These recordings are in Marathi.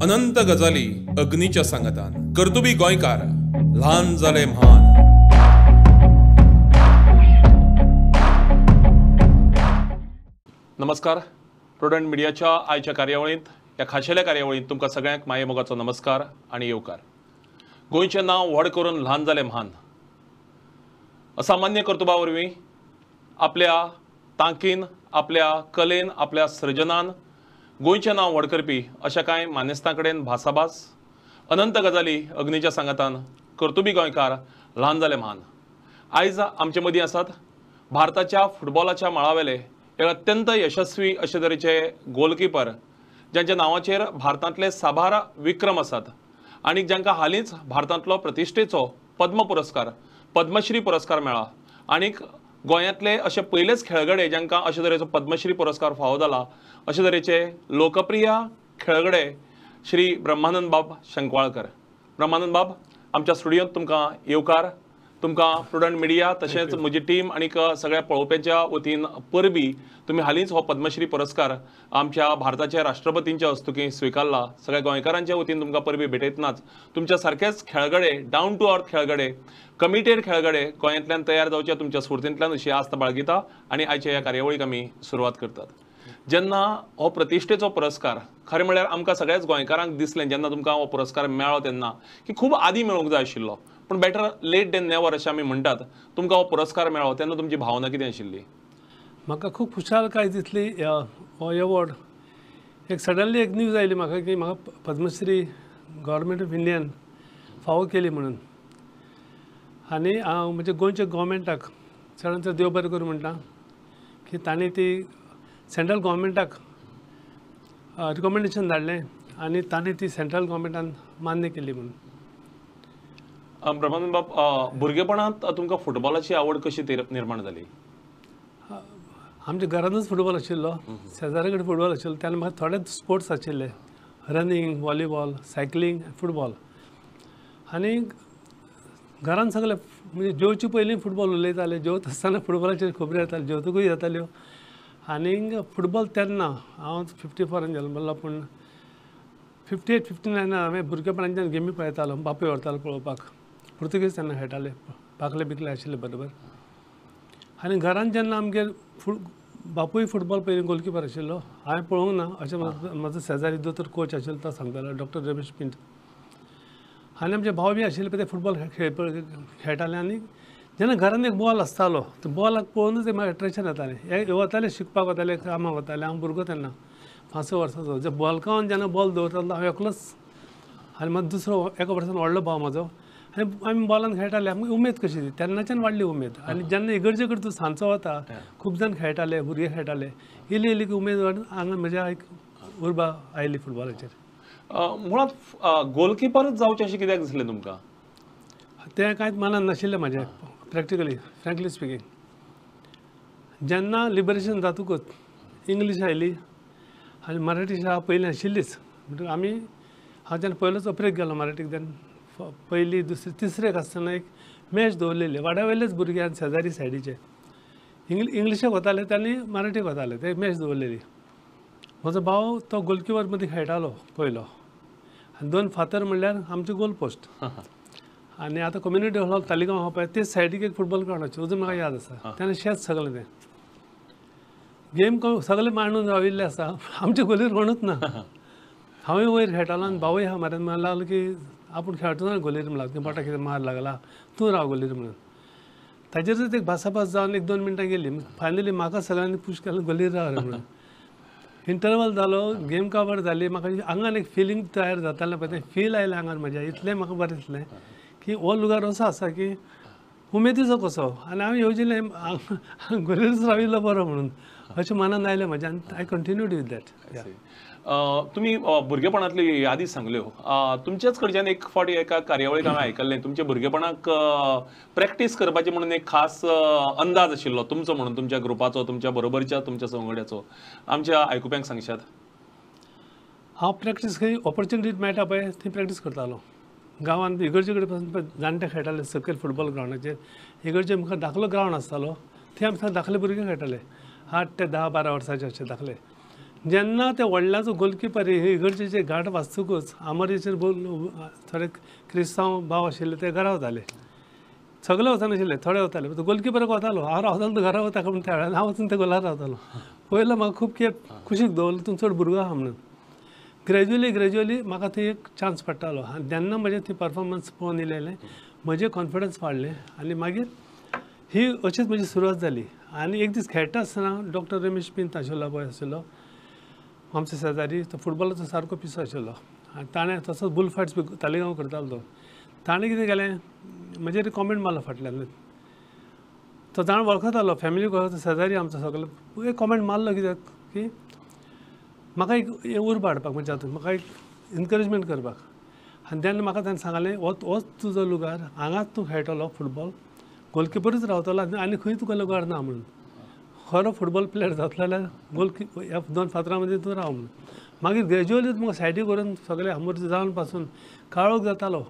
अनंत गजाली अग्नीच्या सांगतान कर्तुबी गोंयकार ल्हान जाले म्हान। नमस्कार, प्रुडंट मिडियाच्या आयच्या कार्यावळींत ह्या खाशेल्या कार्यावळींत तुमकां सगळ्यांक माये मोगाचो नमस्कार आणि येवकार। गोंयचें नांव व्हड करून ल्हान जालें म्हान। असामान्य कर्तुबा वरवीं आपल्या तांकीन, आपल्या कलेन, आपल्या सर्जनान गोंयचें नांव व्हड करपी अशा कांय मानेस्तां कडेन भासाभास अनंत गजाली अग्नीच्या सांगतान कर्तुबी गोंयकार ल्हान जाले म्हान। आयज आमचे मदीं आसात भारताच्या फुटबॉलाच्या मळावेले एक अत्यंत यशस्वी अशे तरेचे गोलकीपर ज्यांच्या नांवाचेर भारतांतले साबार विक्रम आसात आनी जांकां हालींच भारतांतलो प्रतिश्ठेचो पद्म पुरस्कार पद्मश्री पुरस्कार मेळ्ळा। आनीक गोंयांतले अशे पयलेच खेळगडे जांकां अशे तरेचो पद्मश्री पुरस्कार फावो जाला अशे तरेचे लोकप्रिय खेळगडे श्री ब्रह्मानंद बाब शंकवाळकर। ब्रह्मानंद बाब, आमच्या स्टुडियोंत तुमकां येवकार। तुमकां प्रुडंट मिडिया तशेंच म्हजी टीम आनीक सगळ्या पळोवप्यांच्या वतीन परबी तुम्ही हालींच हो पद्मश्री पुरस्कार आमच्या भारताच्या राष्ट्रपतींच्या हस्तुकी स्विकारला। सगळ्या गोंयकारांच्या वतीन तुमकां परबी भेटयतनाच तुमच्या सारकेच खेळगडे, डावन टू अर्थ खेळगडे, कमिटेड खेळगडे गोंयांतल्यान तयार जावचे तुमच्या सुरतेंतल्यान अशी आस्त बाळगिता आनी आयच्या ह्या कार्यावळीक आमी सुरवात करतात। जेन्ना हो प्रतिश्ठेचो पुरस्कार खरें म्हळ्यार आमकां सगळ्याच गोंयकारांक दिसलें जेन्ना तुमकां हो पुरस्कार मेळ्ळो तेन्ना की खूब आदीं मेळूंक जाय आशिल्लो, पण बेटर लेट देन नेवर अशें आमी म्हणटात। तुमकां हो पुरस्कार मेळ्ळो तेन्ना तुमची भावना कितें आशिल्ली? म्हाका खूब खुशालकाय दिसली। हो एवॉर्ड एक सडनली एक न्यूज आयली म्हाका की म्हाका पद्मश्री गव्हर्मेंट ऑफ इंडियान फावो केली म्हणून। आनी हांव म्हणजे गोंयच्या गव्हर्मेंटाक चडांत चड देव बरें करूं म्हणटा की तांणी ती सेंट्रल गव्हर्मेंटाक रिकमेंडेशन धाडलें आनी तांणी ती सेंट्रल गव्हर्मेंटान मान्य केली म्हणून। ब्रह्मानंद बाब, भुरगेपणांत तुमकां फुटबॉलाची आवड कशी निर्माण जाली? आमच्या घरानूच फुटबॉल आशिल्लो, शेजाऱ्या कडेन फुटबॉल आशिल्लो, तेन्ना म्हाका थोडे स्पोर्ट्स आशिल्ले, रनिंग, व्हॉलीबॉल, सायकलींग, फुटबॉल। आनी घरान सगळे म्हणजे जेवचे पयलीं फुटबॉल उलयताले, जेवता आसतना फुटबॉलाचेर खबरी येताल्यो, जेवतकूय येताल्यो। आनीक फुटबॉल तेन्ना हांव 54 जल्मलो, पूण 58-59 हांवें भुरगेपणांच्यान गेमी पळयतालो, बापूय व्हरतालो पळोवपाक। पुर्तुगीज तेन्ना खेळटाले, पाकले बिकले आशिल्ले बरोबर। आनी घरान जेन्ना आमगेर बापूय फुटबॉल पयलीं गोलकीपर आशिल्लो, हांवें पळोवंक ना अशें म्हाजो शेजारी दोतोर कोच आशिल्लो तो सांगतालो, डॉक्टर रमेश पिंट। आनी आमचे भाव बी आशिल्ले पळय ते फुटबॉल खेळटाले। आनी जेन्ना घरान एक बॉल आसतालो तो बॉलाक पळोवनूच म्हाका एट्रेक्शन येतालें। हे वताले शिकपाक वताले, कामाक वताले, हांव भुरगो तेन्ना 5 वर्साचो। जे बॉलकावन जेन्ना बॉल दवरतालो हांव एकलोच आनी म्हाका दुसरो एका वर्सान व्हडलो भाव म्हाजो, आनी आमी बॉलान खेळटाले। आमकां उमेद कशी ती तेन्नाच्यान वाडली उमेद। आनी जेन्ना इगर्जे कडेन तूं सांजचो वता, खूब जाण खेळटाले, भुरगे खेळटाले, इल्ली इल्ली उमेद वाडून हांगा म्हज्या एक उर्बा आयली फुटबॉलाचेर। मुळात गोलकीपरच जावचें अशें कित्याक दिसलें तुमकां? तें कांयच मनान नाशिल्लें म्हाजें प्रॅक्टिकली, फ्रँकली स्पिकींग। जेन्ना लिबरेशन जातकूच इंग्लीश आयली आनी मराठी शाळा पयलीं आशिल्लीच, म्हणटकीर हांव जेन्ना पयलोच अप्रेक गेलो मराठीक, तेन्ना पयली, दुसरी, तिसरेक आसतना एक मॅच दवरलेली, वाड्यावयलेच भुरगे आनी शेजारी सायडीचे इंग्लिशाक वताले, तांणी मराठीक वताले, ते मॅच दवरलेली। म्हजो भाव तो गोलकीपर मदीं खेळटालो पयलो, आनी 2 फातर म्हणल्यार आमचे गोल पोस्ट। आनी आतां कम्युनिटी हॉल तालिगांव आहा पळय, ते सायडीक एक फुटबॉल ग्रावंड आशिल्लो, अजून म्हाका याद आसा। तेन्ना शेत सगळें तें गेम सगळे मांडून राविल्ले आसा, आमचे गोलीर कोणूच ना। हांवूय वयर खेळटालो आनी भावूय आहा म्हाऱ्यान, म्हणून लागलो की आपूण खेळटो ना गोलीर म्हणला, की पोटा कितें मार लागला, तूं राव गोलीर म्हणून। ताजेरूच एक भासाभास जावन 1-2 मिनटां गेली, फायनली म्हाका सगळ्यांनी पुश केलें गोलीर राव रे म्हणून। इंटरवल जालो, गेम कवर जाली, म्हाका आंगान एक फिलींग तयार जातालें पळय, तें फील आयलें आंगान म्हज्या। इतलें म्हाका बरें दिसलें की हो लुगार असो आसा की उमेदीचो कसो, आनी हांवें येवजिल्लें गोलीरूच राविल्लो बरो म्हणून अशें मनान आयलें म्हज्या, आनी आय कंटिन्यूड वीथ दॅट। तुमी भुरगेपणांतल्यो यादी सांगल्यो, तुमचेच कडच्यान एक फावटी एका कार्यावळीक हांवें आयकल्लें, तुमच्या भुरगेपणाक प्रॅक्टीस करपाची म्हणून एक खास अंदाज आशिल्लो तुमचो म्हणून, तुमच्या ग्रुपाचो, तुमच्या बरोबरच्या तुमच्या संगड्याचो, आमच्या आयकुप्यांक सांगशात? हांव प्रॅक्टीस खंय ऑपॉर्च्युनिटी मेळटा पळय थंय प्रॅक्टीस करतालो। गांवांत इगर्जे कडेन पासून जाणटे खेळटाले सकयल फुटबॉल ग्रावंडाचेर। इगर्जे म्हाका धाकलो ग्रावंड आसतालो, थंय आमचे धाकले भुरगे खेळटाले, 8 ते 10-12 वर्साचे अशे धाकले। जेन्ना ते व्हडल्याचो गोलकीपर इगर्जेचे जे घाट वाचतकूच आमोरेचेर थोडे क्रिस्तांव भाव आशिल्ले ते घरा वताले. सगळे वचनाशिल्ले, थोडे वताले. गोलकीपराक वतालो, हांव रावतालो घरा वता म्हूण त्या वेळार हांव वचून त्या गोलार रावतालो. पयलो म्हाका खूब खुशीक दवरलो, तूं चड भुरगो आहा म्हणून. ग्रॅज्युअली म्हाका थंय एक चान्स पडटालो आनी जेन्ना म्हजें ती परफॉर्मन्स पळोवन येयलें म्हजें कॉन्फिडन्स वाडलें आनी मागीर ही अशीच म्हजी सुरवात जाली. आनी एक दीस खेळटा आसतना डॉक्टर रमेश पिंत आशिल्लो पळय आशिल्लो आमचो शेजारी, तो फुटबॉलाचो सारको पिसो आशिल्लो आनी ताणें तसोच बुल फायट्स बी तालिगांव करतालो तो. ताणें कितें केलें, म्हजेर कॉमेंट मारलो फाटल्यान. तो जाण वळखतालो, फॅमिली वळखता, शेजारी आमचो सगळो. एक कॉमेंट मारलो कित्याक की म्हाका एक उर्बा हाडपाक म्हणजे हातूंत म्हाका एक एनकरेजमेंट करपाक. आनी तेन्ना म्हाका ताणें सांगलें होच तुजो लुगार, हांगाच तूं खेळटलो फुटबॉल, गोलकिपरूच रावतलो आनी खंय तुका लुगार ना म्हणून. खरो फुटबॉल प्लेयर जातलो जाल्यार गोलकीपर ह्या 2 फातरां मदीं तूं राव म्हणून. मागीर ग्रॅज्युअली म्हाका सायडीक व्हरून सगळे आमोर जावन पासून काळोख जातालो.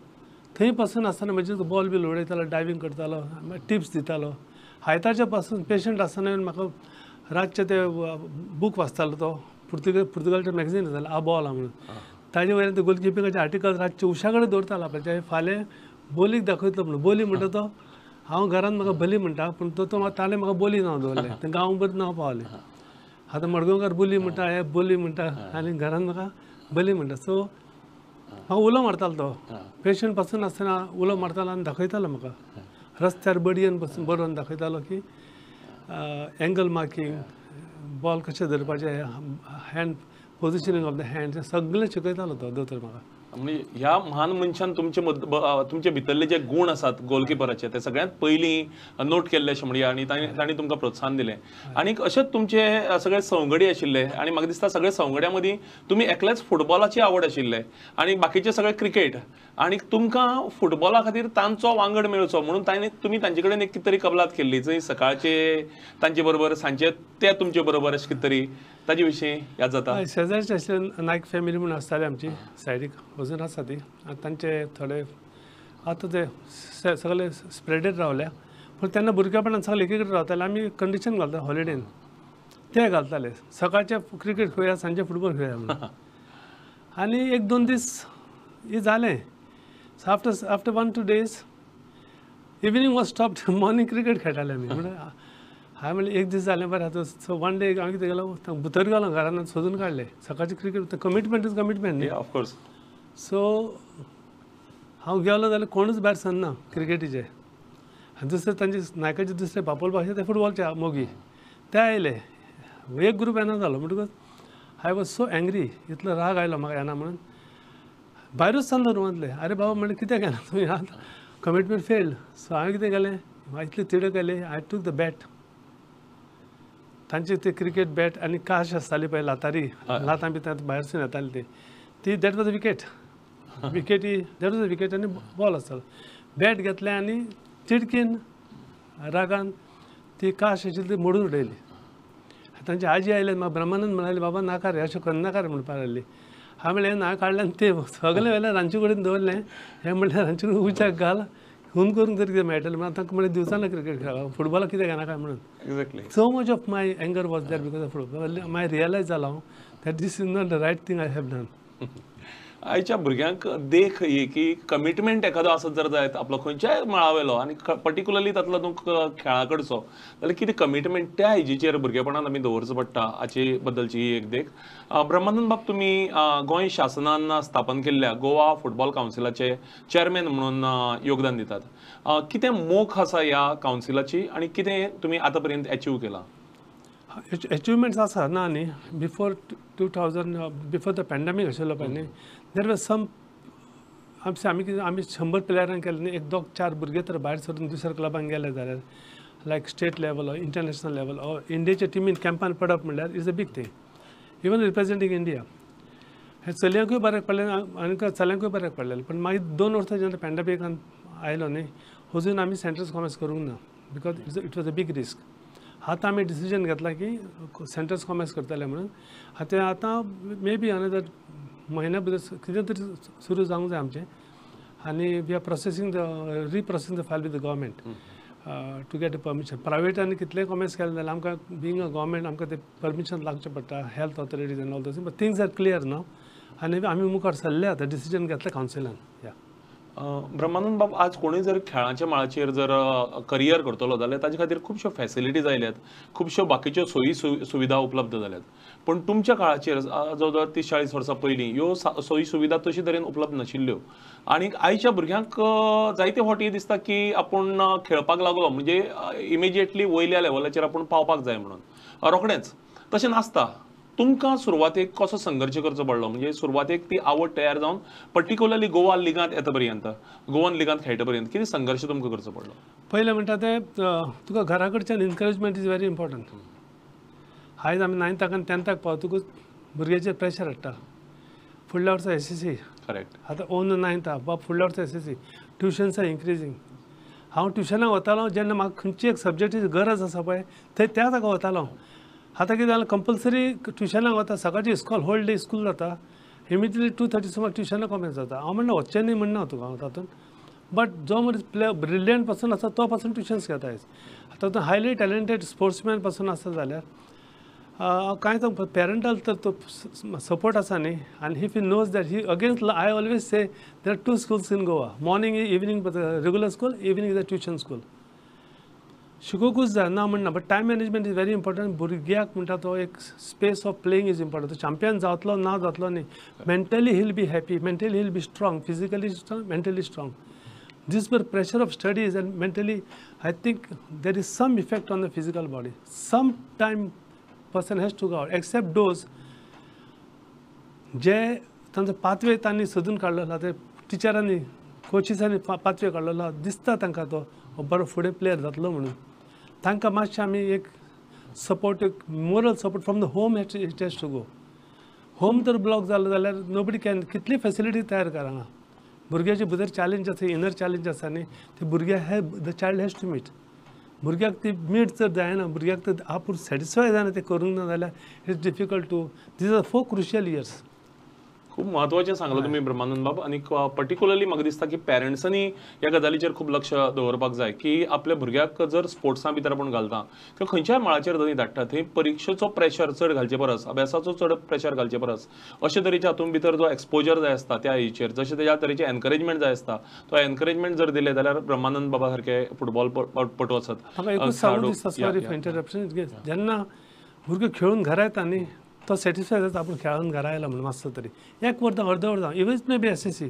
थंय पासून आसतना म्हणजे बॉल बी उडयतालो, डायवींग करतालो, टिप्स दितालो. आयतारच्या पासून पेशंट आसतना म्हाका रातचे ते बूक वाचतालो तो पुर्तुगालचे मॅगझीन येतालो आ बॉल म्हणून. ताजे वयल्यान ते गोलकिपिंगाचे आर्टिकल रातचे उशा कडेन दवरतालो आपल्याचे. फाल्यां बोलीक दाखयतलो म्हणून. बोली म्हणटा तो हांव घरान म्हाका बली म्हणटा पूण ताणें म्हाका बोली नांव दवरलें. तें गांवभर नांव पावलें. आतां मडगांवकार बोली म्हणटा, हे बोली म्हणटा आनी घरान म्हाका बली म्हणटा. सो हांव उलो मारतालो तो. पेशंट पासून आसतना उलो मारतालो आनी दाखयतालो म्हाका. रस्त्यार बडयेन पासून बरोवन दाखयतालो की एंगल मार्कींग, बॉल कशें धरपाचें, हँड पोजिशनींग ऑफ द हँड, सगळें शिकयतालो तो दोतोर म्हाका. म्हणजे ह्या महान मनशान तुमचे भितरले जे गुण आसात गोलकिपराचे ते सगळ्यांत पयलीं नोट केल्ले अशें म्हणया आनी तांणी तुमकां प्रोत्साहन दिलें. आनीक अशेंच तुमचे सगळे संवगडी आशिल्ले आनी म्हाका दिसता सगळे संवगड्यां मदीं तुमी एकलेच फुटबॉलाची आवड आशिल्ले आनी बाकीचे सगळे क्रिकेट. आनी तुमकां फुटबॉला खातीर तांचो वांगड मेळचो म्हणून तुमी तांचे कडेन एक कितें तरी कबलात केल्ली, जंय सकाळचे तांचे बरोबर सांजचे ते तुमचे बरोबर अशें कितें तरी ताजे विशीं याद जाता? शेजारचे आशिल्ले नायक फॅमिली म्हणून आसताली आमची सायडीक, अजून आसा ती. आनी तांचे थोडे आतां ते सगळे स्प्रेडेड रावल्या. पूण तेन्ना भुरगेपणान सगळे एकीकडे रावताले. आमी कंडिशन घालता हॉलिडेन ते घालताले, सकाळचे क्रिकेट खेळुया, सांजे फुटबॉल खेळुया म्हणून. आनी 1-2 दीस हे जालें. After 1-2 days evening was stopped, morning cricket खेळटाले आमी. म्हणजे हांवें म्हणलें एक दीस जालें बरें आतां. सो 1 day हांवें कितें केलो, भितर गेलो घरान सोदून काडलें. सकाळचे क्रिकेट कमिटमेंट इज कमिटमेंट न्ही. ऑफकोर्स. सो हांव गेलो जाल्यार कोणूच भायर सरना क्रिकेटीचे. आनी दुसरे तांचे नायकाचे दुसरे बापोल अशे ते फुटबॉलचे मोगी ते आयले. एक ग्रूप येना जालो म्हणटकूच आय वॉज सो एंग्री. इतलो राग आयलो म्हाका येना म्हणून. भायरूच सरलो रुमांतले. आरे बाबा म्हणलें कित्याक येना तुमी, आतां कमिटमेंट फेल्ड. सो हांवें कितें केलें, इतली तिडक oily, I took the bat. तांचे ते क्रिकेट बॅट आनी काश आसताली पळय लातारी, लातां बी भायरसून येताली ती that was a wicket. That was a wicket आनी बॉल आसतालो. बॅट घेतलें आनी चिडकीन रागान ती काश आशिल्ली ती मोडून उडयली. तांची आजी आयले, म्हाका ब्रह्मानंद म्हणाली बाबा नाका रे, अशें करनाका रे म्हणपाक लागली. हांवें म्हणलें ना काडलें आनी ते सगळें वेल्यार रांदचे कडेन दवरलें. हें म्हणलें रांदचे कडेन उच्याक घाल, खून करून तरी कितें मेळटलें म्हणून. तांकां म्हणलें दिवसाना क्रिकेट खेळप, फुटबॉलाक कित्याक येनाका म्हणून. Exactly. So much of my anger was that because of football. My realise जालो हांव that this is not the right thing I have done. आयच्या भुरग्यांक देख ही की कमिटमेंट एखादो आसत जर जायत आपलो खंयच्याय मळावेलो आनी पर्टिक्युलरली तातूंतलो तूं खेळा कडचो जाल्यार कितें कमिटमेंट त्या हेजीचेर भुरगेपणांत आमी दवरचो पडटा हाचे बद्दलची ही एक देख. ब्रह्मानंद बाब, तुमी गोंय शासनान स्थापन केल्ल्या गोवा फुटबॉल कावन्सिलाचे चेअरमॅन म्हणून योगदान दितात. कितें मोख आसा ह्या कावन्सिलाची आनी कितें तुमी आतां पर्यंत अचीव केलां? अचिवमेंट्स आसा ना न्ही. बिफोर 2000 बिफोर द पॅन्डेमीक आशिल्लो पळय न्ही, देर वॉज सम आमी 100 प्लेयरांक केलें न्ही. 1-4 भुरगे तर भायर सरून दुसऱ्या क्लबांक गेले जाल्यार लायक state level or international level or इंडियेच्या टिमीन कॅम्पान पडप म्हणल्यार is a big thing. Even representing India. हें चलयांकूय बऱ्याक पडलें आनी चल्यांकूय बऱ्याक पडलेलें. पण मागीर 2 वर्सां जेन्ना पॅन्डेमीकान आयलो न्ही, अजून आमी सेंट्रल्स कॉमर्स करूंक ना because it was a big risk. आतां आमी डिसिजन घेतला की सेंट्रल्स कॉमर्स करतले म्हणून. आतां मे बी अनदर म्हयन्या भितर कितें तरी सुरू जावंक जाय आमचें. आनी we are processing the reprocessing the file with the government. To get a permission. प्रायवेटांनी कितलेय कॉमेंट्स केले जाल्यार आमकां बींग अ गव्हर्मेंट आमकां ते परमिशन लागचें पडटा, health authorities and all those, but things are clear now आनी आमी मुखार सरले आतां, डिसिजन घेतलें कावन्सिलान. या ब्रह्मानंद बाब, आज कोणी जर खेळाच्या माळाचेर जर करियर करतलो जाल्यार ताचे खातीर खुबश्यो फॅसिलिटीज आयल्यात, खुबश्यो बाकीच्यो सोयी सुविधा उपलब्ध जाल्यात. पण तुमच्या काळाचेर जवळ जवळ 30-40 वर्सां पयलीं ह्यो सोयी सुविधा तशी तरेन उपलब्ध नाशिल्ल्यो. आनी आयच्या भुरग्यांक जायते फावटी दिसता की आपूण खेळपाक लागलो म्हणजे इमिजिएटली वयल्या लेवलाचेर आपूण पावपाक जाय म्हणून, रोखडेंच. तशें नासता. तुमकां सुरवातेक कसो संघर्श करचो पडलो? म्हणजे सुरवातेक ती आवड तयार जावन पर्टिक्युलरली गोवा लिगांत येता पर्यंत, गोवन लिगांत खेळटा पर्यंत कितें संघर्श तुमकां करचो पडलो? पयलें म्हणटा तें तुका घरा कडच्यान एनकरेजमेंट इज व्हेरी इम्पॉर्टंट. आयज आमी 9th आनी 10th पावतकूच भुरग्याचेर प्रेशर हाडटा. फुडल्या वर्सा SSC, करेक्ट. आतां ओन 9th बाब फुडल्या वर्सा SSC, ट्युशन्स आर इन्क्रिजींग. हांव ट्युशनाक वतालो जेन्ना म्हाका खंयची एक सब्जेक्टीची गरज आसा पळय थंय त्या जागा वतालो. आतां कितें जालें, कंपल्सरी ट्युशनाक वता, सकाळची इस्कॉल होल डे स्कूल जाता, इमिजिएटली 2:30 सुमार ट्युशनाक कॉमेंस जाता. हांव म्हणना वच्चें न्ही म्हणना हांव तुका तातूंत, बट जो मनीस ब्रिलियंट पर्सन आसा तो पासून ट्युशन्स घेता आयज. तातूंत हायली टॅलंटेड स्पोर्ट्समॅन पासून आसा जाल्यार कांय सांगता, पेरंटाल तर तो सपोर्ट आसा न्ही, आनी if he knows that he against, I always say there are 2 schools in Goa, morning evening regular school, evening is a tuition school. शिकोवंकूच जाय ना म्हणना, but time management is very important. भुरग्याक म्हणटा तो एक space of playing is important. तो चॅम्पियन जातलो ना जातलो न्ही, mentally he'll be happy, mentally he'll be strong, physically strong, mentally strong. This were pressure of studies and mentally, I think there is some effect on the physical body. Sometime person has to go out, except those जे तांचो पाथवे तांणी सोदून काडलेलो, ते टिचरांनी कोचिसांनी पाथवे काडलेलो दिसता तांकां तो बरो फुडें प्लेयर जातलो म्हणून. तांकां मातशें आमी एक सपोर्ट, एक moral support from the home it has to go. Home जर ब्लॉक जालो जाल्यार नोबडी कॅन, कितली फॅसिलिटी तयार कर हांगा. भुरग्याचे भितर चॅलेंज आसा, इनर चॅलेंज आसा न्ही, ते भुरग्याक the child has to meet. भुरग्याक ती मीट जर जायना, भुरग्याक तर आपूण सॅटिस्फाय जायना ते करूंक ना जाल्यार it's difficult to. These are 4 crucial years. खूब म्हत्वाचें सांगलें तुमी ब्रह्मानंद बाब. आनी पर्टिक्युलरली म्हाका दिसता की पेरंट्सांनी ह्या गजालीचेर खूब लक्ष दवरपाक जाय की आपल्या भुरग्याक जर स्पोर्ट्सा भितर आपूण घालता किंवा खंयच्याय माळाचेर जरी धाडटा, थंय परीक्षेचो प्रेशर चड घालचे परस, अभ्यासाचो चड प्रेशर घालचे परस अशे तरेचे हातूंत भितर जो एक्सपोजर जाय आसता त्या एजीचेर, जशें त्या तरेचे एनकरेजमेंट जाय आसता, तो एनकरेजमेंट जर दिले जाल्यार ब्रह्मानंद बाबा सारके फुटबॉलपटू आसात. म्हाका एकूच सांगून दिसता, सॉरी फॉर इंटरप्शन, जेन्ना भुरगे खेळून घरा येता न्ही, तो सॅटिस्फाय जाता आपूण खेळून घरा येयला म्हणून मातसो तरी, एक वर्दां अर्द वर्दां, इवन मे बी SSC.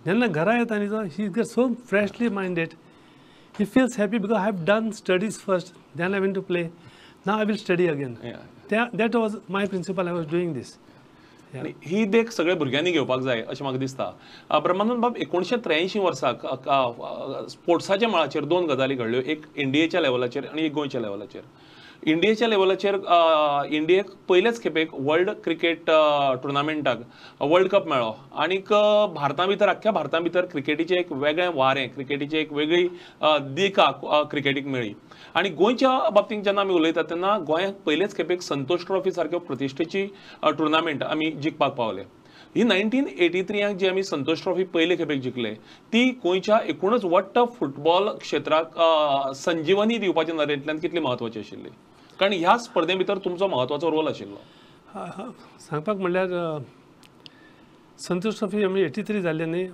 जेन्ना घरा येता न्ही तो, he get so freshly minded, he feels happy because I have done studies first, then I went to play, now I will study again. That was my principle, I was doing this. ही देख सगळ्या भुरग्यांनी घेवपाक जाय अशें म्हाका दिसता. ब्रह्मानंद बाब, 1983 वर्साक स्पोर्ट्साच्या मळाचेर 2 गजाली घडल्यो, एक इंडियेच्या लेवलाचेर आणि एक गोंयच्या लेवलाचेर. इंडियेच्या लेवलाचेर इंडियेक पयलेच खेपेक वर्ल्ड क्रिकेट टुर्नामेंटाक वर्ल्ड कप मेळ्ळो, आनीक भारता भितर, अख्ख्या भारता भितर क्रिकेटीचें एक वेगळें वारें, क्रिकेटीची एक वेगळी दिका क्रिकेटीक मेळ्ळी. आनी गोंयच्या बाबतींत जेन्ना आमी उलयतात तेन्ना गोंयांत पयलेच खेपेक संतोष ट्रॉफी सारक्यो प्रतिश्ठेची टुर्नामेंट आमी जिखपाक पावले. ही 1983 जी आमी संतोष ट्रॉफी पयले खेपेक जिखले, ती गोंयच्या एकूणच वट्ट फुटबॉल क्षेत्राक संजीवनी दिवपाच्या नदरेंतल्यान कितली म्हत्वाची आशिल्ली? कारण ह्या स्पर्धे भितर तुमचो म्हत्वाचो रोल आशिल्लो. सांगपाक म्हणल्यार संतोष ट्रॉफी आमी 83 जाल्ली न्ही,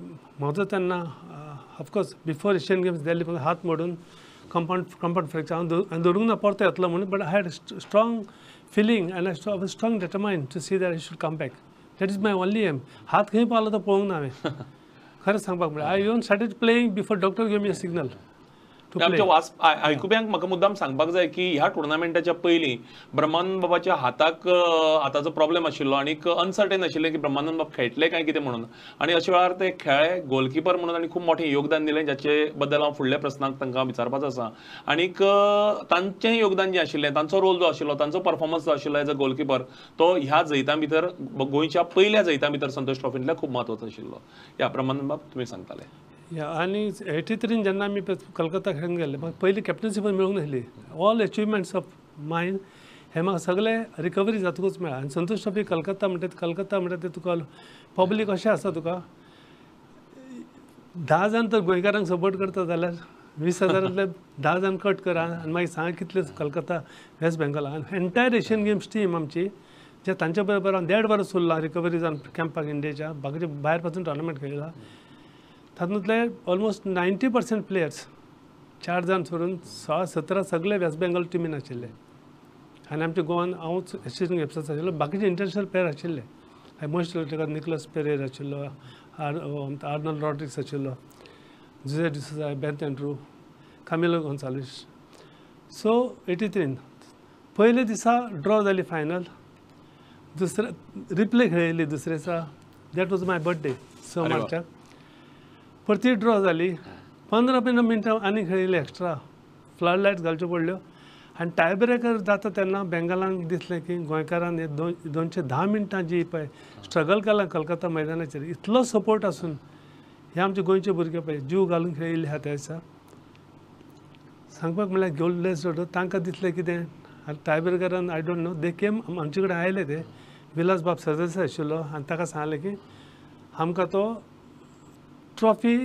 म्हजो तेन्ना of course before Asian games Delhi, हात मोडून कंपाउंड फ्रॅक्चर हांव दवरूंक ना परतो येतलो म्हणून, but I had strong feeling and I was strong determined to see that I should come back. That is my only aim. हात खंय पावलो तो पळोवंक ना हांवें, खरें सांगपाक म्हणल्यार. I even started playing before doctor gave me a signal. आयकुप्यांक म्हाका मुद्दाम सांगपाक जाय की ह्या टुर्नामेंटाच्या पयलीं ब्रह्मानंद बाबाच्या हाताचो प्रॉब्लेम आशिल्लो आनीक अनसर्टेन आशिल्लें की ब्रह्मानंद बाब खेळटले काय कितें म्हणून. आनी अशा वेळार ते खेळ्ळे, गोलकीपर म्हणून तांणी खूब मोठें योगदान दिलें, जाचे बद्दल हांव फुडल्या प्रस्नाक तांकां विचारपाचो आसा. आनीक तांचें योगदान जें आशिल्लें, तांचो रोल जो आशिल्लो, तांचो परफॉर्मन्स जो आशिल्लो एज अ गोलकीपर, तो ह्या जैतां भितर, गोंयच्या पयल्या जैतां भितर संतोष ट्रॉफींतल्या खूब म्हत्वाचो आशिल्लो. ह्या ब्रह्मानंद बाब तुमी सांगताले. आनी 83 जेन्ना आमी कलकत्ता खेळूंक गेले, म्हाका पयली कॅप्टन्सी पण मेळूंक नासली. ऑल अचिवमेंट्स ऑफ मायन हे म्हाका सगळे रिकवरी जातकूच मेळ्ळा. आनी संतोष ट्रॉफी कलकत्ता म्हणटा ते तुका पब्लीक अशें आसा, तुका 10 जाण तर गोंयकारांक सपोर्ट करता जाल्यार 20,000तले 10 जाण कट करा आनी मागीर सांगा कितले कलकत्ता वेस्ट बेंगॉला आनी एंटायर एशियन गेम्स टीम आमची जे तांच्या बरोबर हांव 1.5 वर्स उरला रिकवरी जावन कॅम्पाक इंडियेच्या बाकीचे भायर पासून टोर्नामेंट खेळला तातूंतले ऑलमोस्ट 90% प्लेयर्स 4 जाण सोडून 16-17 सगळे वेस्ट बेंगॉल टिमीन आशिल्ले आनी आमच्या गोवान हांवूच एशियन गेम्सांत आशिल्लो बाकीचे इंटरनॅशनल प्लेयर आशिल्ले मोस्ट निकोलस पेरेर आशिल्लो आर्नल्ड रॉड्रिग्स आशिल्लो जुझे डिसोजा बेंत एंड्रू कामिलो गोन्साल्वीस सो 83 पयले दिसा ड्रॉ जाली फायनल दुसरे रिप्ले खेळिल्ली दुसरे दिसा दॅट वॉज माय बर्थडे 6 मार्चाक परती ड्रॉ जाली 15 मिनटां आनी खेळिल्ली एक्स्ट्रा फ्लड लायट्स घालच्यो पडल्यो आनी टाय ब्रेकर जाता तेन्ना बेंगॉलांक दिसलें की गोंयकारान 210 मिनटां जी पळय स्ट्रगल केलां कलकत्ता मैदानाचेर इतलो सपोर्ट आसून हे आमचे गोंयचे भुरगे पळय जीव घालून खेळिल्ले ह्या त्या दिसा सांगपाक म्हणल्यार गोल्ड सोडून तांकां दिसलें कितें आनी टाय ब्रेकरान आय डोंट नो दे केम आमचे कडेन आयले ते विलास बाब सरदेसाय आशिल्लो आनी ताका सांगलें की आमकां तो ट्रॉफी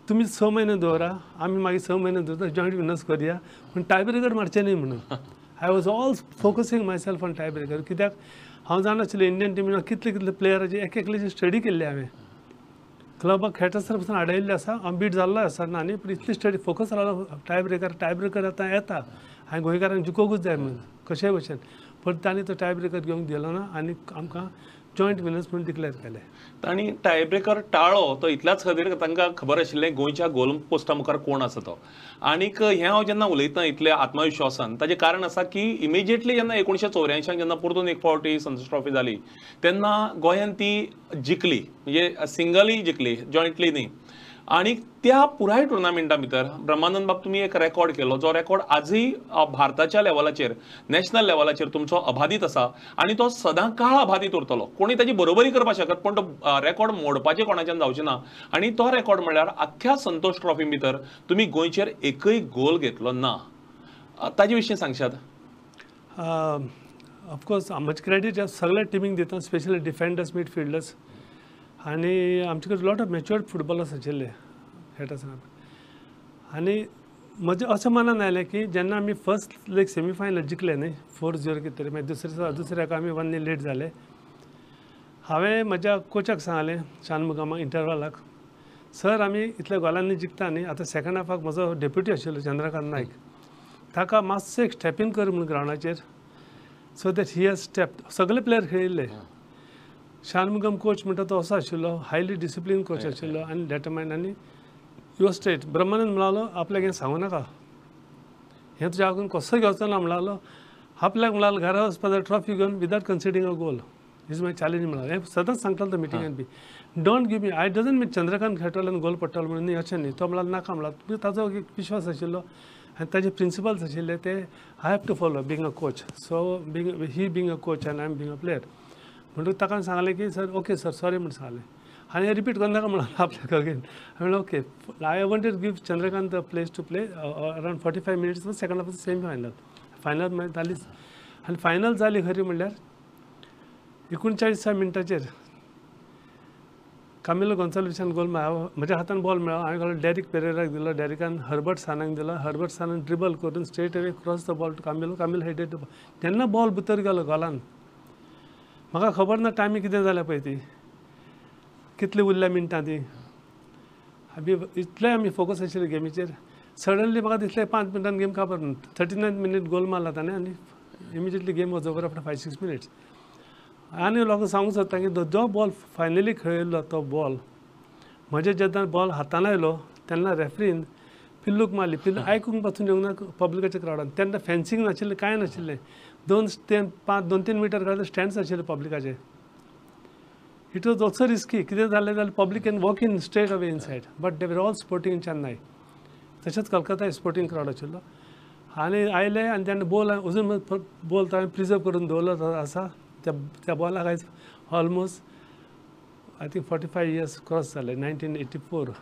तुमी 6 म्हयने दवरा आमी मागीर 6 म्हयने दवरता जॉयंट विनर्स करया पूण टाय ब्रेकर मारचें न्ही म्हणून I was all focusing myself on tie breaker कित्याक हांव जाणाशिल्लें इंडियन टिमीन कितले प्लेयराची एकल्याची स्टडी केल्ली हांवें क्लबाक खेळटा आसतना पासून आडयल्ले आसा हांव बीट जाल्लो आसा ना न्ही पूण इतली स्टडी फोकस रावलो टाय ब्रेकर आतां येता हांवें गोंयकारांक जिखोवूच जाय म्हणून कशेय भशेन पण तांणी तो टाय ब्रेकर घेवंक दिलो ना आनी आमकां जॉयंट विनर्स म्हणून डिक्लेअर केले तांणी टाय ब्रेकर टाळ्ळो तो इतल्याच खातीर तांकां खबर आशिल्लें गोंयच्या गोल पोस्टा मुखार कोण आसा तो आनीक हें हांव जेन्ना उलयतां इतल्या आत्मविश्वासान ताचें कारण आसा की इमिजिएटली जेन्ना 1984 जेन्ना परतून एक फावटी संतोश ट्रॉफी जाली तेन्ना गोंयान ती जिखली म्हणजे सिंगली जिखली जॉयंटली न्ही आणि त्या पुराय टुर्नामेंटा भितर ब्रह्मानंद बाब तुम्ही एक रेकॉर्ड केलो जो रेकॉर्ड आजही भारताच्या लेवलाचेर नॅशनल लेवलाचेर तुमचो अबाधित आसा आणि तो सदां काळ अबाधित उरतलो कोणी ताची बरोबरी करपाक शकत पण तो रेकॉर्ड मोडपाचें कोणाच्यान जावचें ना आणि तो रेकॉर्ड म्हणल्यार आख्ख्या संतोष ट्रॉफी भितर तुम्ही गोंयचेर एकय गोल घेतलो ना ताजे विशीं सांगशात ऑफकोर्स म्हजें क्रेडीट सगळ्या टिमीक दिता स्पेशली डिफेंडर्स मिडफिल्डर्स आनी आमचे कडेन लॉट ऑफ मॅच्युअर्ड फुटबॉलर्स आशिल्ले खेळटा आसतना आनी म्हजें अशें मनान आयलें की जेन्ना आमी फर्स्ट लेग सेमी फायनल जिखले न्ही 4-0 कितें तरी मागीर दुसऱ्याक आमी 1-0 लेट जाले हांवें म्हज्या कोचाक सांगलें शानमुगामा इंटरवलाक सर आमी इतल्या गोलांनी जिखता न्ही आतां सेकंड हाफाक म्हजो डेप्युटी आशिल्लो चंद्रकांत नायक ताका मातसो एक स्टेप इन कर म्हणून ग्रावंडाचेर so that he has step सगळे प्लेयर खेळिल्ले शानमुगम कोच म्हणटा तो असो आशिल्लो हायली डिसिप्लीन कोच आशिल्लो आनी डेटरमायंड आनी युअर स्ट्रेट ब्रह्मानंद म्हणालो आपल्याक हें सांगू नाका हें तुज्या हातून कसो घेवचो ना म्हणालो आपल्याक म्हणालो घरा वचपा ट्रॉफी घेवन without considering a goal is my challenge म्हणालो हें सदांच सांगतालो तो मिटिंगान be don't give me I doesn't mean Chandrakant खेळटलो आनी गोल पडटलो म्हणून न्ही अशें न्ही तो म्हणालो नाका म्हणालो ताजो एक विश्वास आशिल्लो आनी ताजे प्रिंसिपल्स आशिल्ले ते I have to follow being a coach so being a coach आनी I am being a player म्हणून ताका सांगलें की सर ओके सर सॉरी म्हणून सांगलें आनी हें रिपीट करनाका म्हणालो आपल्याक अगेन हांवें म्हणलें okay I wanted give Chandrakant place to play around 45 minutes second half semi final मागीर जालीच आनी फायनल जाली खरी म्हणल्यार 39 मिनटाचेर कामिलो गोन्साल्वीसान गोल म्हज्या हातान बॉल मेळ्ळो हांवें घालून डेरिक पेरेराक दिलो डेरिकान हर्बर्ट सानाक दिलो हर्बर्ट सानान ड्रिबल करून straight away cross the ball to Camilo headed जेन्ना बॉल भितर गेलो गोलान म्हाका खबर ना टायमींग कितें जालें पळय ती कितली उरल्या मिनटां ती इतले आमी फोकस आशिल्ले गेमीचेर सडनली म्हाका दिसलें 5 मिनटान गेम काबार 39 मिनीट गोल मारला ताणें आनी immediately game was over after 5-6 minutes आनी लोकांक सांगूंक सोदता की जो बॉल फायनली खेळिल्लो तो बॉल म्हजे जेन्ना बॉल हातान आयलो तेन्ना रेफ्रीन पिल्लूक मारली पिल्लू आयकूंक पासून येवंक ना पब्लिकाच्या क्रावडान तेन्ना फेन्सींग नाशिल्लें कांय नाशिल्लें 2-3 मिटर काडले स्टँड्स आशिल्ले पब्लिकाचे इट वॉज ऑल्सो रिस्की कितें जालें जाल्यार public can walk in straight away inside but they were all sporting in Chennai तशेंच कलकत्ता स्पोर्टिंग क्रावड आशिल्लो आनी आयले आनी तेन्ना बॉल अजून बॉल हांवें प्रिजर्व करून दवरलो आसा त्या बॉलाक आयज almost I think 45 years cross जाले 1984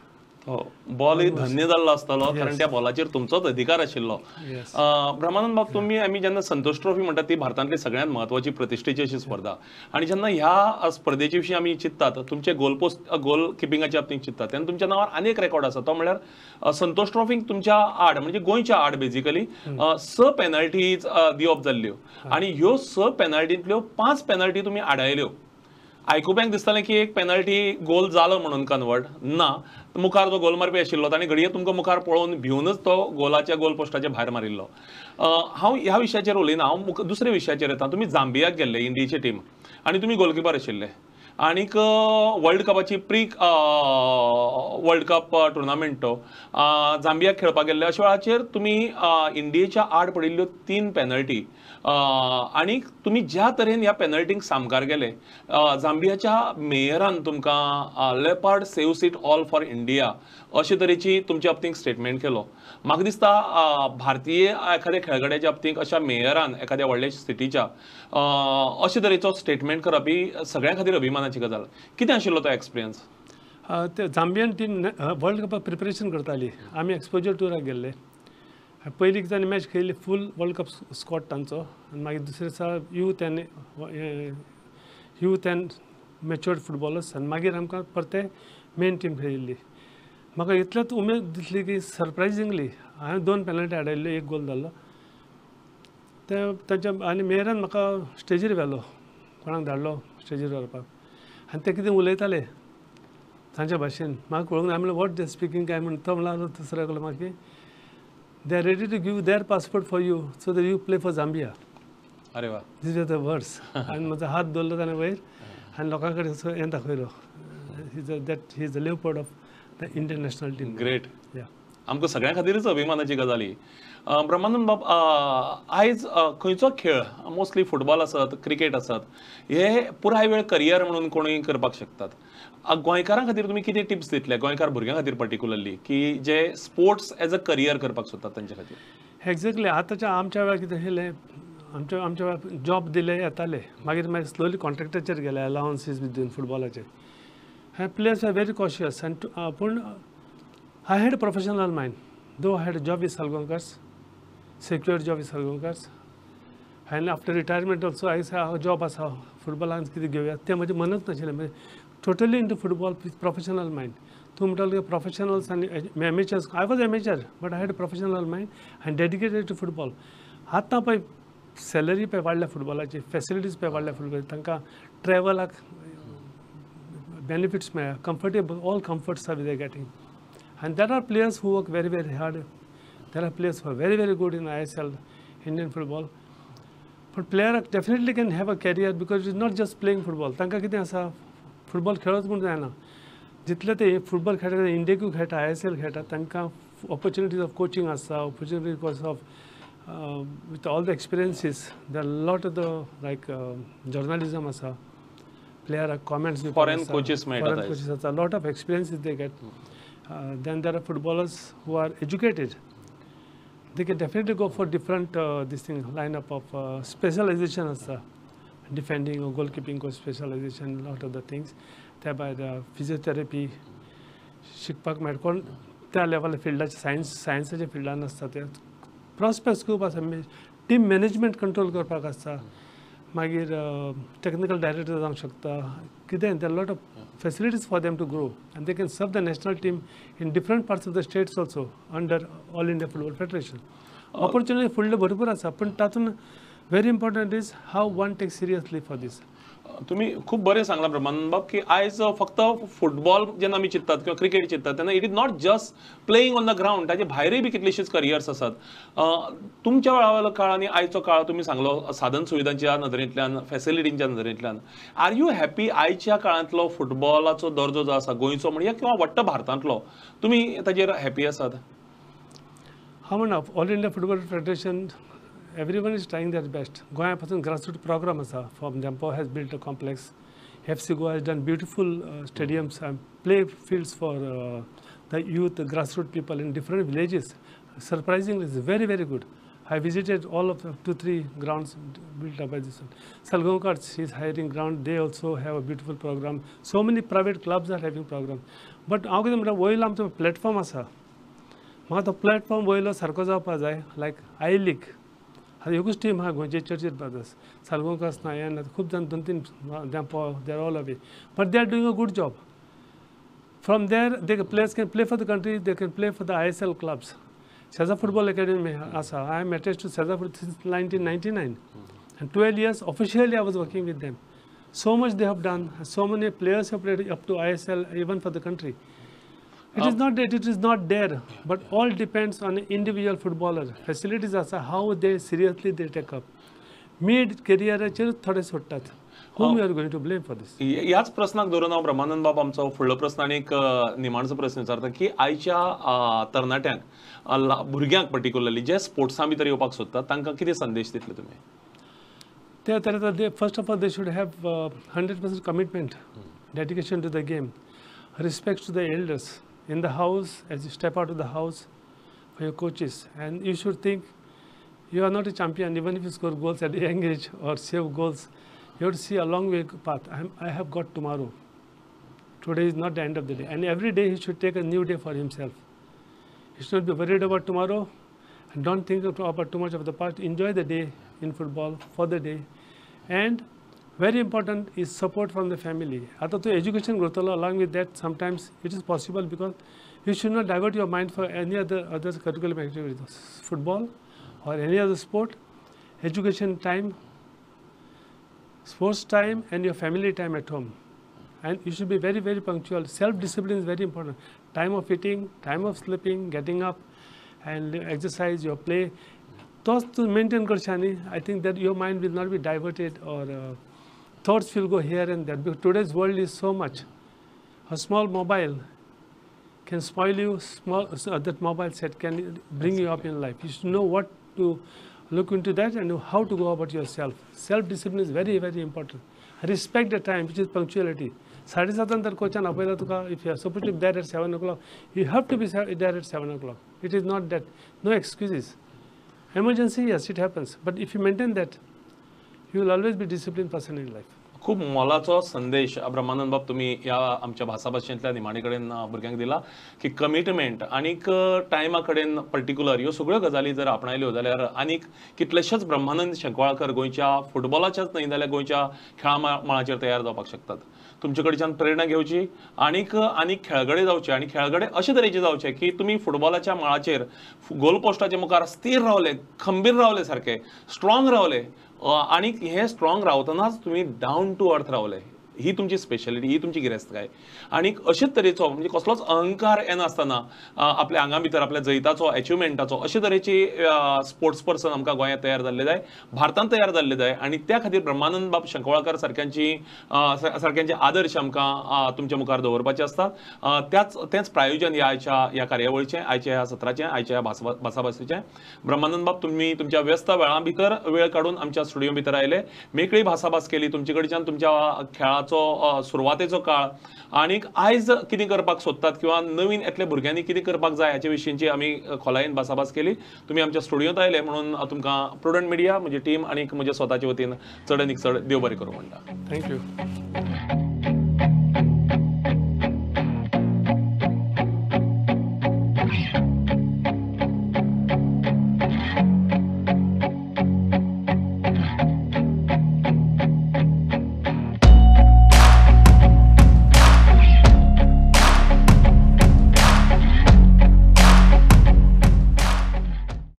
बॉल धन्य जाल्लो आसतलो कारण त्या बॉलाचेर तुमचोच अधिकार आशिल्लो. Yes. ब्रह्मानंद बाब, आमी जेन्ना संतोष ट्रॉफी म्हणटा ती भारतांतली सगळ्यांत म्हत्वाची प्रतिश्ठेची अशी स्पर्धा, आणि जेन्ना ह्या स्पर्धेचे विशीं आमी चिंततात, तुमचे गोल किपिंगाच्या बाबतींत चिंततात, तेन्ना तुमच्या नांवार आनी एक रेकॉर्ड आसा, तो म्हणल्यार संतोष ट्रॉफीक तुमच्या आड म्हणजे गोंयच्या आड बेजिकली 6 पेनल्टीज दिवप जाल्ल्यो, आणि ह्यो 6 पेनल्टींतल्यो 5 पेनल्टी तुमी आडायल्यो. आयकुप्यांक दिसतालें की एक पेनल्टी गोल जालो म्हणून कन्वर्ट ना, मुखार जो गोल मारपी आशिल्लो ताणें घडये तुमकां मुखार पळोवन भिवनच तो गोलाच्या गोल पोस्टाच्या भायर मारिल्लो. हांव ह्या विशयाचेर उलयना, हांव दुसऱ्या विशयाचेर येता. तुमी झांबियाक गेल्ले, इंडियेची टीम, आणि तुमी गोलकीपर आशिल्ले, आनीक वर्ल्ड कपाची वर्ल्ड कप टुर्नामेंट तो झांबियाक खेळपाक गेल्ले. अशा वेळाचेर तुमी इंडियेच्या आड पडिल्ल्यो 3 पेनल्टी, आनीक तुमी ज्या तरेन ह्या पेनल्टींक सामकार गेले, झांबियाच्या मेयरान तुमकां leopard saves it all for India अशे तरेची तुमच्या बाबतींत स्टेटमेंट केलो. म्हाका दिसता भारतीय एखाद्या खेळगड्याच्या बाबतींत अशा मेयरान एखाद्या व्हडल्या सिटीच्या अशे तरेचो स्टेटमेंट करप ही सगळ्यां खातीर अभिमानाची गजाल. कितें आशिल्लो तो एक्सपिरियन्स? ते झांबियन टीम वर्ल्ड कपाक प्रिपरेशन करताली. आमी एक्सपोजर टुराक गेल्ले. पयलीं ताणें मॅच खेळिल्ली फूल वर्ल्ड कप स्कॉड तांचो, आनी मागीर दुसरे दिसा यूथ एंड मॅच्युअर्ड फुटबॉलर्स, आनी मागीर आमकां परते मेन टीम खेळिल्ली. म्हाका इतलेंच उमेद दिसली की सरप्रायजिंगली हांवें 2 पेनल्टी आडायल्ल्यो, 1 गोल जाल्लो. ताच्या आनी मेयरान म्हाका स्टेजीर व्हेलो, कोणाक धाडलो स्टेजीर व्हरपाक, आनी ते कितें उलयताले तांच्या भाशेन म्हाका कळूंक ना. हांवें वॉट दे स्पिकींग काय म्हणून तो म्हणलो दुसऱ्या कडलो म्हाका की they are ready to give their passport for you so that you play for Zambia. अरे वा. These are the words. आनी म्हजो हात दवरलो ताणें वयर आनी लोकां कडेन हें दाखयलो, that he is the leopard of the Indian national team. Great. या आमकां सगळ्यां खातीरच अभिमानाची गजाल ही. ब्रह्मानंद बाब, आयज खंयचो खेळ, मोस्टली फुटबॉल आसत, क्रिकेट आसत, हे पुराय वेळ करियर म्हणून कोणूय करपाक शकतात. गोंयकारां खातीर तुमी कितें टिप्स दितले, गोंयकार भुरग्यां खातीर पर्टिक्युलरली, की जे स्पोर्ट्स एज अ करियर करपाक सोदतात तांचे खातीर? एक्झॅक्टली. आतांच्या आमच्या वेळार कितें आशिल्लें, आमच्या वेळार जॉब दिले येताले, मागीर स्लोली कॉन्ट्रॅक्टाचेर गेले, अलावन्सीस बी दिवन फुटबॉलाचे. हे प्लेयर्स आर व्हेरी कॉशियस. पूण I had a professional mind, though I had a job with Salgaocars, secure job with Salgaocars, आनी after retirement also I say हांव जॉब आसा फुटबॉलान कितें घेवया, तें म्हजें मनच नाशिल्लें. म्हणजे totally into football with professional mind. तूं म्हणटालो प्रोफेशनल्स आनी amateurs, I was amateur but I had a professional mind आनी डेडिकेटेड टू फुटबॉल. आतां पळय सॅलरी पळय वाडल्या फुटबॉलाची, फॅसिलिटीज पळय वाडल्या फुटबॉलाची, तांकां ट्रॅवलाक बेनिफिट्स मेळ्ळा, comfortable, all comforts are they getting. And there are players who work very, very hard. There are players who are very, very good in ISL, Indian football. But player definitely can have a career because it's not just playing football. तांकां कितें आसा, फुटबॉल खेळच म्हूण जायना. जितले ते फुटबॉल खेळटा, इंडियेकूय खेळटा, ISL खेळटा, तांकां ऑपॉर्च्युनिटीज ऑफ कोचिंग आसा, opportunities because of with all the experiences. There are a lot of the like journalism आसा, player comments, foreign coaches मेळटात, foreign coaches आसा, lot of experiences they get. Then there are footballers who are educated. They can definitely go for different this thing lineup of specialization asa, defending or goalkeeping or specialization, lot of the things. Thereby the physiotherapy शिकपाक मेळकोन त्या लेवल फिल्डाचे सायन्साच्या फिल्डान आसता ते प्रॉस्पेक्ट्स खूब आसा. टीम मॅनेजमेंट कंट्रोल करपाक आसता, मागीर टेक्निकल डायरेक्टर जावंक शकता, कितें there lot of facilities for them to grow and they can serve the national team in different parts of the states also under All India Football Federation. Opportunity फुडले भरपूर आसा, पण तातूंत very important is how one takes seriously for this. तुम्ही खूप बरें सांगला ब्रह्मानंद बाब की आयज फक्त फुटबॉल जेन्ना आमी चिंततात किंवा क्रिकेट चिंततात तेन्ना it is not just playing on the ground, ताचे भायरय बी कितलीशीच करियर्स आसात. तुमच्या वेळा काळ आनी आयचो काळ तुमी सांगलो साधन सुविधांच्या नदरेंतल्यान, फॅसिलिटींच्या नदरेंतल्यान. आर यू हॅपी आयच्या काळांतलो फुटबॉलाचो दर्जो जो आसा गोंयचो म्हणया किंवा वट्ट भारतांतलो, तुमी ताजेर हॅपी आसात? हांव म्हणना all India football federation everyone is trying their best. Goa pasun grassroots program asa. From Jampo has built a complex. FC Goa has done beautiful stadiums and play fields for the youth, the grassroots people in different villages. Surprisingly, it's very, very good. I visited all of the 2-3 grounds built up by this one. Salgaonkar is hiring ground. They also have a beautiful program. So many private clubs are having program. But how can I oil am platform asa? म्हाका तो प्लॅटफॉर्म वयलो सारको जावपा जाय लायक आय लीग आतां एकूच टीम आहा गोंयचे चर्चीत ब्रदर्स सालगांवकर नायन खूब जाण 2-3 they are all away but they are doing a good job from there they players can play for the country they can play for the ISL clubs Seza Football Academy asa I am attached to Seza since 1999 and 12 years officially I was working with them. So much they have done, so many players have played up to ISL even for the country. It is not that it is not there, but all depends on individual footballer. Facilities asa how they seriously they take up. Mid career थोडे सोडतात. Whom you are going to blame for this? याच प्रश्नाक धरून हांव ब्रह्मानंद बाब आमचो फुडलो प्रश्न आनी एक निमाणचो प्रश्न विचारता की आयच्या तरणाट्यांक भुरग्यांक पर्टिक्युलरली जे स्पोर्ट्सा भितर येवपाक सोदतात तांकां कितें संदेश दितले तुमी त्या तरेन they first of all they should have 100% commitment, dedication to the game, respect to the elders in the house as you step out of the house for your coaches, and you should think you are not a champion even if you score goals at a young age or save goals. You have to see a long way path. I have got tomorrow. Today is not the end of the day, and every day he should take a new day for himself. He should not be worried about tomorrow, and don't think about too much of the past. Enjoy the day in football for the day, and very important is support from the family. Ata to education growtalo along with that sometimes it is possible because you should not divert your mind for any other curriculum activities, football or any other sport. Education time, sports time, and your family time at home, and you should be very very punctual. Self-discipline is very important. Time of eating, time of sleeping, getting up, and exercise, your play. Those to maintain करशानी, I think that your mind will not be diverted or thoughts will go here and there. Because today's world is so much. A small mobile can spoil you. That mobile set can bring you up in life. You should know what to look into that and know how to go about yourself. Self-discipline is very very important. Respect the time, which is punctuality. 7:30 नंतर कोचान आपयला तुका if you are supposed to be there at 7 o'clock, you have to be there at 7 o'clock. It is not that, no excuses. Emergency, yes, it happens, but if you maintain that, you will always be disciplined person in life. खूप मोलाचो संदेश ब्रह्मानंद बाब तुम्ही या आमच्या भासाभाशेंतल्या निमाणे कडेन भुरग्यांक दिला की कमिटमेंट आनीक टायमा कडेन पर्टिक्युलर ह्यो सगळ्यो गजाली जर आपणायल्यो जाल्यार आनीक कितलेशेच ब्रह्मानंद शेंकवाळकर गोंयच्या फुटबॉलाच्याच न्हय जाल्यार गोंयच्या खेळा मळाचेर तयार जावपाक शकतात. तुमचे कडच्यान प्रेरणा घेवची आनीक खेळगडे जावचे आनी खेळगडे अशे तरेचे जावचे की तुमी फुटबॉलाच्या मळाचेर गोल पोस्टाच्या मुखार स्थिर रावले, खंबीर रावले, सारके स्ट्रॉंग रावले आणि हे स्ट्रॉंग रावतनाच तुम्ही डाऊन टू अर्थ रावले. ही तुमची स्पेशालिटी, ही तुमची गिरेस्तकाय. आणि अशेच तरेचो म्हणजे कसलोच अहंकार येनासतना आपल्या आंगा भितर आपल्या जैताचो अचिवमेंटाचो अशे तरेची स्पोर्ट्स पर्सन आमकां गोंयांत तयार जाल्ले जाय, भारतांत तयार जाल्ले जाय. आणि त्या खातीर ब्रह्मानंद बाब शेंकवाळकर सारक्यांचे आदर्श आमकां तुमच्या मुखार दवरपाचे आसतात. तेंच प्रायोजन ह्या कार्यावळीचें, आयच्या ह्या सत्राचें, आयच्या ह्या भासाभासेचें. ब्रह्मानंद बाब तुम्ही तुमच्या व्यस्त वेळा भितर वेळ काडून आमच्या स्टुडिओ भितर आयले, मेकळी भासाभास केली, तुमचे कडच्यान तुमच्या खेळाचो सुरवातेचो काळ आणि आयज कितें करपाक सोदतात किंवा नवीन येतल्या भुरग्यांनी कितें करपाक जाय हाचे विशींची आमी खोलायेन भासाभास केली. तुमी आमच्या स्टुडिओंत आयले म्हणून तुमकां प्रुडंट मिडिया, म्हजी टीम आनी म्हज्या स्वताचे वतीन चड आनीक चड देव बरें करूं म्हणटा. थँक्यू.